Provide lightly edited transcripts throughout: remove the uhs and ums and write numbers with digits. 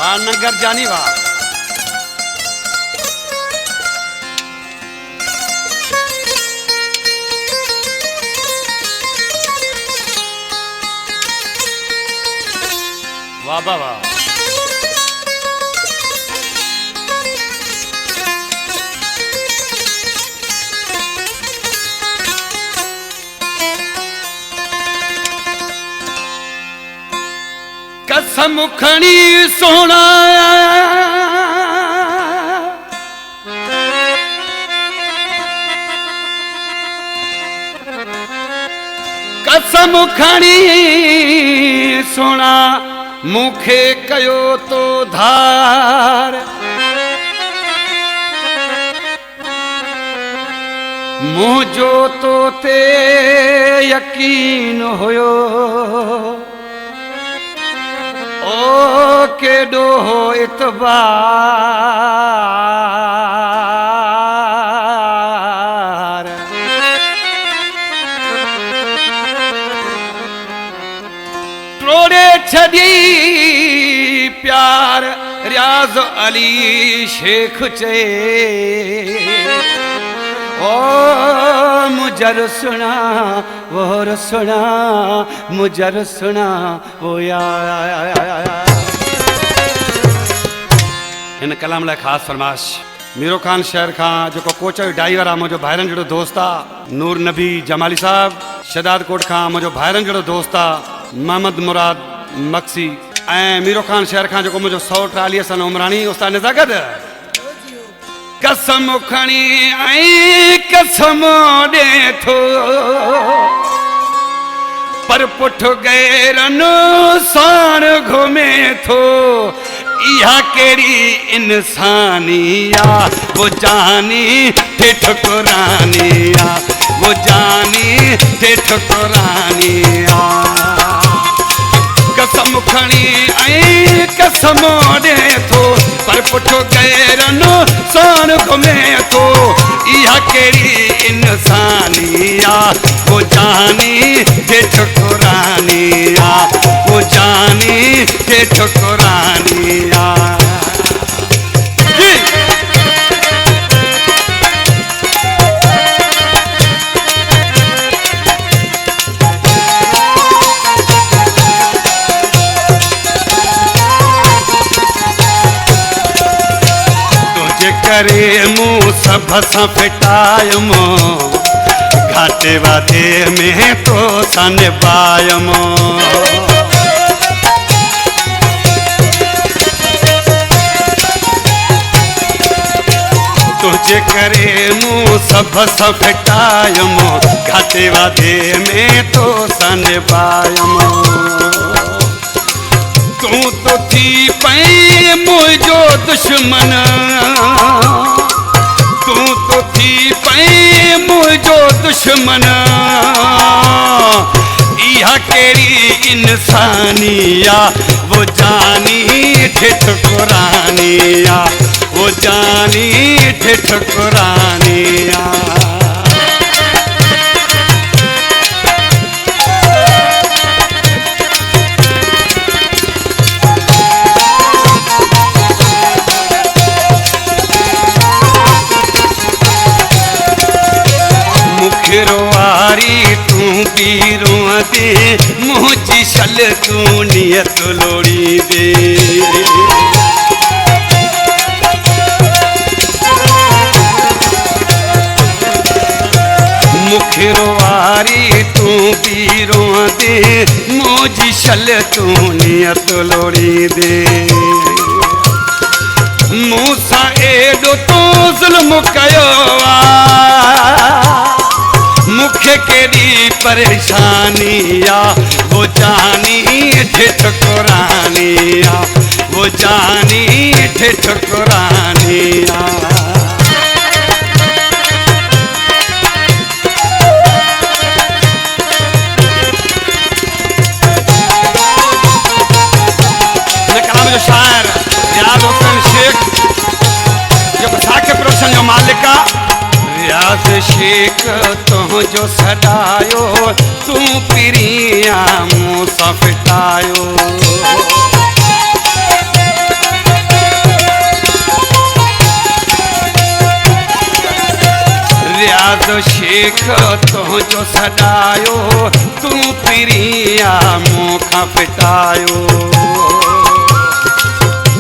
वाह नगर जानी वाह। वाह वाह वाह। कसम खणी सोना कसम खणी सोना मुखे कयो तो धार मुझो तो ते यकीन होयो ओ केडो इतबार त्रोड़े छदी प्यार रियाज अली शेख चे ओ मुझर सुना वो सुना मुझर सुना वो यार। इन कलाम लाइ ख़ास फरमाश मीरो खान शहर खां जो कोच ड्राइवर आहे मुझो भाइरन जड़ो दोस्त आहे नूर नबी जमाली साहब शदाद कोट खां मुझो भाइरन जड़ो दोस्त आहे मोहम्मद मुराद मक्सी ऐं मीरो खान शहर खां जो मुझो 140 सन उमरानी उस्ताद नज़ाकत कसम खणी आई कसम दे थो पर पुठ गैरन साण घुमे थो इहा केड़ी इंसानिया वो जानी थे ठुकरानिया वो जानी थे ठुकरानिया कसम खणी आई कसम दे थो पर पुठो गैरनो साण घुमे थो इहा केड़ी इंसानिया वो जानी थे ठुकरानिया वो जानी थे ठुकरानिया। करे मुँह सब सां फिटायमो घाटे वादे में तो सन पायमो तुझे करे मुँह सब सां फिटायमो घाटे वादे में तो सन पायमो तू तो थी पई मुझो दुश्मन तू तो थी पई मुझो दुश्मन इहा केड़ी इंसानिया वो जानी थे ठुकरानिया वो जानी थे ठुकरानिया। रोआरी तू पीरो दे मुझी शल तू नियत लोड़ी दे मुखरोआरी तू पीरो दे मुझी शल तू नियत लोड़ी दे मूसा एडो तो जुल्म कयो मुखे केड़ी परेशानिया वो जानी थे ठुकरानिया वो जानी थे ठुकरानिया। कलाम जो शायर रियाज हुसैन शेख जो साके प्रोडक्शन जो मालिका रियाज शेख तो जो सदायो तू पिरिया मूसा फिटायो नियाज़ शेख तुंहिंजो सॾायो, तूं पिरिया मूंखां फिटायो।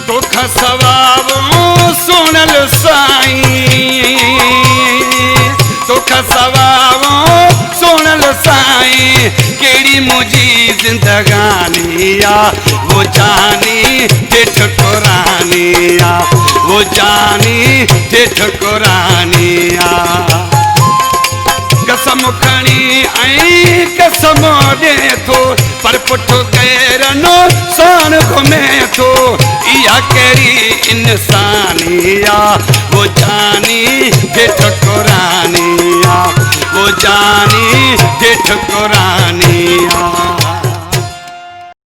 तोखां सवाबो सुणल साईं, तोखां सवाबो सुणल साईं, कहिड़ी मुंहिंजी ज़िंदगानी आ, वो जानी ठेठ कुरानी आ, वो जानी ठेठ कुरानी आ। कसम खणी ऐं कसम ॾे थो, पर पुठि गैरनो साण घुमे थो, इहा कहिड़ी इंसानी आ, वो जानी ठेठ कुरानी आ, वो जानी ठेठ कुरानी